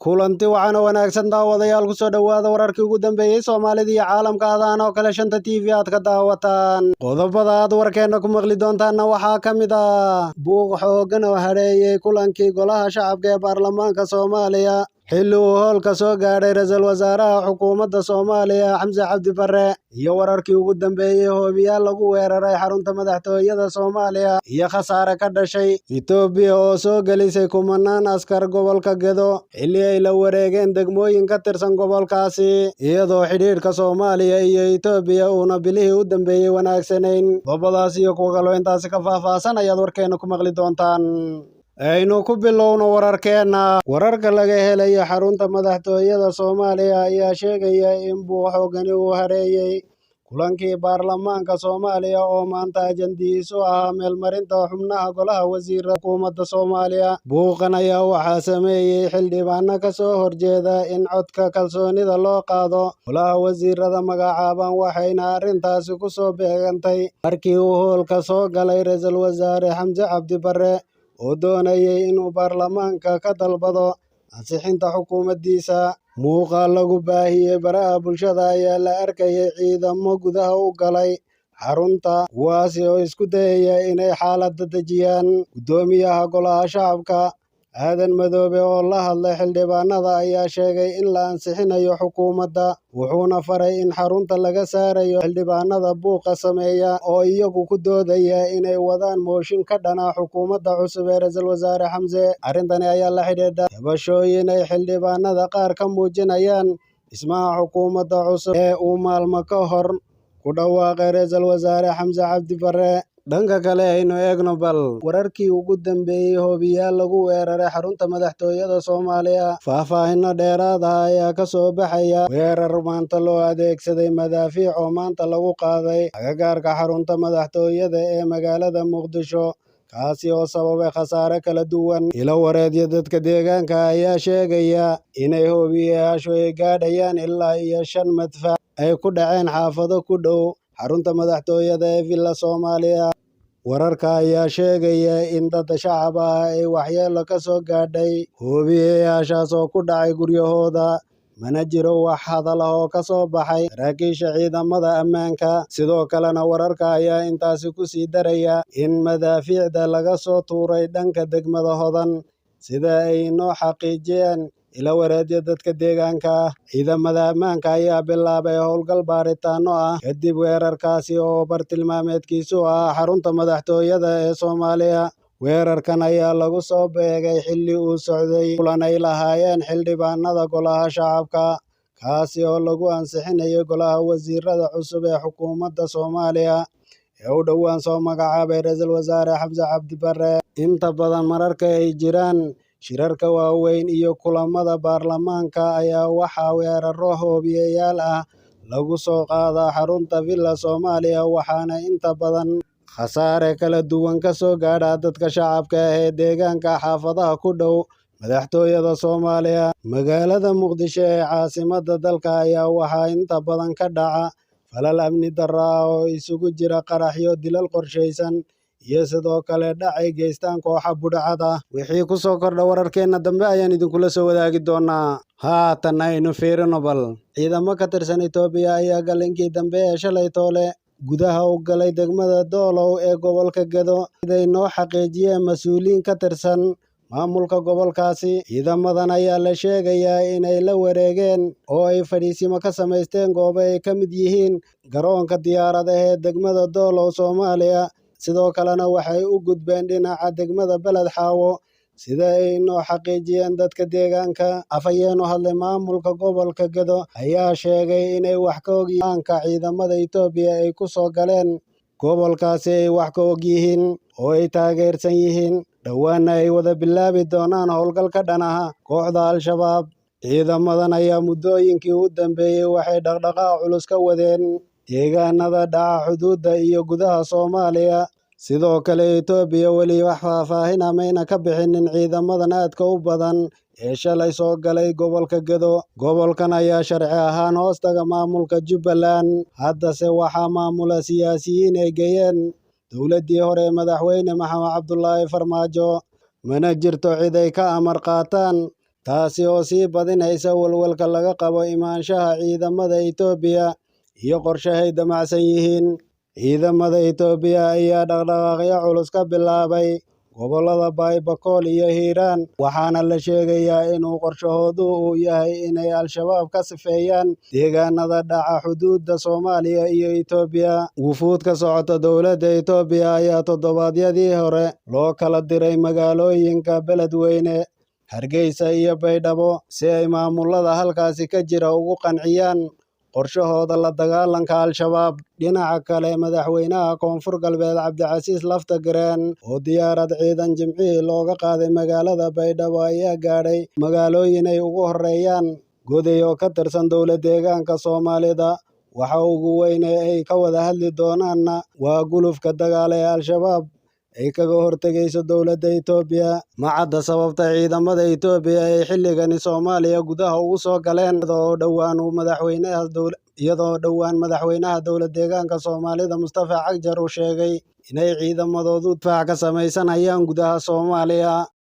kulanti wacan oo wanaagsan daawadayaal ku soo dhawaada wararkii ugu dambeeyay Soomaalida iyo caalamka aadaan oo kale shanta TV aad ka daawataan qodobada aad warkeena ku maqli doontaan waxaa kamid ah buuq xooggan oo hareeyay kulankii golaha shacabka ee baarlamaanka Soomaaliya xilli uu hoolka soo gaadhay ra'iisul wasaaraha xukuumadda Soomaaliya Xamse Cabdi Barre iyo wararkii ugu dambeeyay hoobiyaal lagu weeraray xarunta madaxtooyada Soomaaliya iyo khasaare ka dhashay Itoobiya oo soo gelisay kumanaan askar gobolka Gedo xilli ay la wareegeen degmooyin ka tirsan gobolkaasi iyadoo xidhiidhka Soomaaliya iyo Itoobiya uuna bilihii u dambeeyay wanaagsanayn qodobadaas iyo kuwa kale intaasi ka faahfaahsan ayaad warkeena ku maqli doontaan aynu ku bilowno wararkeena wararka laga helay xarunta madaxtooyada Soomaaliya ayaa sheegaya in buuq xooggan uu hareeyay kulankii baarlamaanka Soomaaliya oo maanta ajandihiisu ahaa meelmarinta xubnaha golaha wasiirada xukuumadda Soomaaliya buuqan ayaa waxaa sameeyay xildhibaano ka soo horjeeda in codka kalsoonida loo qaado golaha wasiirada magacaaban waxayna arrintaasi ku soo beegantay markii uu hoolka soo galay ra'iisul wasaare Xamse Cabdi Barre oo doonayay inuu baarlamaanka ka dalbado ansixinta xukuumaddiisa muuqaal lagu baahiyey baraha bulshada ayaa la arkayay ciidamo gudaha u galay xarunta kuwaasi oo isku dayaya inay xaaladda dejiyaan guddoomiyaha golaha shacabka Aadan Madoobe oo la hadlay xildhibaanada ayaa sheegay in la ansixinayo xukuumadda wuxuuna faray in xarunta laga saarayo xildhibaanada buuqa sameeya oo iyagu ku doodaya inay wadaan mooshin ka dhana xukuumadda cusub ee ra'iisul wasaare Xamse arrintani ayaa la xidhiidha tabashooyin ay xildhibaanada qaar ka muujinayaan dhismaha xukuumadda cusub ee uu maalmo ka hor ku dhawaaqay ra'iisul wasaare Xamse Cabdi Barre dhanka kale aynu eegno bal wararkii ugu dambeeyay hoobiyaal lagu weeraray xarunta madaxtooyada Soomaaliya faahfaahinno dheeraad ah ayaa ka soo baxaya weerar maanta loo adeegsaday madaafiic oo maanta lagu qaaday agagaarka xarunta madaxtooyada ee magaalada Muqdisho kaasi oo sababay khasaare kala duwan ilo wareedyo dadka deegaanka ayaa sheegaya inay hoobiyayaashu ay gaadhayaan ilaa iyo 5 madfac ay ku dhaceen xaafado ku dhow xarunta madaxtooyada ee Villa Soomaaliya wararka ayaa sheegaya in dad shacab ah ay waxyeello ka soo gaadhay hoobiyayaashaas oo ku dhacay guryahooda mana jiro wax hadal ah oo ka soo baxay saraakiisha ciidamada ammaanka sidoo kalena wararka ayaa intaasi ku sii daraya in madaafiicda laga soo tuuray dhanka degmada Hodan sida ay noo xaqiijiyeen ila wareedyo dadka deegaanka ciidamada ammaanka ayaa bilaabay howlgal baaritaano ah kadib weerarkaasi oo bartilmaameedkiisu ah xarunta madaxtooyada ee Soomaaliya weerarkan ayaa lagu soo beegay xilli uu socday kulan ay lahaayeen xildhibaanada golaha shacabka kaasi oo lagu ansixinayo golaha wasiirada cusub ee xukuumadda Soomaaliya ee u dhowaan soo magacaabay ra'iisul wasaare Xamse Cabdi Barre inta badan mararka ay jiraan shirarka waaweyn iyo kulamada baarlamaanka ayaa waxaa weeraro hoobiyayaal ah lagu soo qaadaa xarunta Villa Soomaaliya waxaana inta badan khasaare kala duwan ka soo gaadha dadka shacabka ah ee deegaanka xaafadaha ku dhow madaxtooyada Soomaaliya magaalada Muqdisho ee caasimadda dalka ayaa waxaa inta badan ka dhaca falal amni darro ah oo isugu jira qaraxyo dilal qorshaysan iyo sidoo kale dhacay geystaan kooxa budhcad ah wixii ku soo kordha wararkeena dambe ayaan idinkula soo wadaagi doonaa haatan aynu fiirino bal ciidamo ka tirsan Itoobiya ayaa galinkii dambe ee shalay toole gudaha u galay degmada Doolow ee gobolka Gedo siday noo xaqiijiyeen mas'uuliyiin ka tirsan maamulka gobolkaasi ciidamadan ayaa la sheegayaa inay la wareegeen oo ay fadhiisimo ka samaysteen goobo ay ka mid yihiin garoonka diyaaradaha ee degmada Doolow Soomaaliya sidoo kalena waxay u gudbeen dhinaca degmada Beled Xaawo sida ay noo xaqiijiyeen dadka deegaanka afhayeen u hadlay maamulka gobolka Gedo ayaa sheegay inay wax ka ogyihiin ciidamada Itoobiya ay ku soo galeen gobolkaasi ay wax ka ogyihiin oo ay taageersan yihiin dhowaana ay wada bilaabi doonaan howlgal ka dhan ah kooxda Al-Shabaab ciidamadan ayaa muddooyinkii u dambeeyay waxay dhaqdhaqaaq culus ka wadeen deegaanada dhaca xuduudda iyo gudaha Soomaaliya sidoo kale Itoobiya weli wax faahfaahin mayna ka bixinin ciidamadan aadka u badan ee shalay soo galay gobolka Gedo gobolkan ayaa sharci ahaan hoostaga maamulka Jubbaland haddase waxaa maamula siyaasiyiin ay geeyeen dowladdii hore madaxweyne Maxamed Cabdullaahi Farmaajo mana jirto cid ay ka amar qaataan taasi oo sii badinaysa walwalka laga qabo imaanshaha ciidamada Itoobiya iyo qorshahay damacsan yihiin. Ciidamada Itoobiya ayaa dhaqdhaqaaqyo culus ka bilaabay gobollada Baay-Bakool iyo Hiiraan, waxaana la sheegayaa inuu qorshahoodu uu yahay inay Al-shabaab ka sifeeyaan deegaanada dhaca xuduudda Soomaaliya iyo Itoobiya. Wufuud ka socota dowladda Itoobiya ayaa toddobaadyadii hore loo kala diray magaalooyinka Beledweyne, Hargeysa iyo Baydhabo si ay maamulada halkaasi ka jira ugu qanciyaan qorshahooda la dagaalanka Al-shabaab. Dhinaca kale, madaxweynaha Koonfur Galbeed Cabdicasiis Laftagareen oo diyaarad ciidan Jimcihii looga qaaday magaalada Baydhabo ayaa gaadhay magaalooyin ay ugu horeeyaan Goday oo ka tirsan dowlad-deegaanka Soomaalida. Waxa ugu weyn ee ay ka wada hadli doonaanna waa gulufka dagaal ee Al-shabaab ay kaga hortagayso dowladda Itoobiya. Ma cadda sababta ciidamada Itoobiya ay xilligani Soomaaliya gudaha ugu soo galeen iyadoo dhowaan madaxweynaha dowlad-deegaanka Soomaalida Mustafa Cagjar uu sheegay inay ciidamadoodu difaac ka samaysanayaan gudaha Soomaaliya.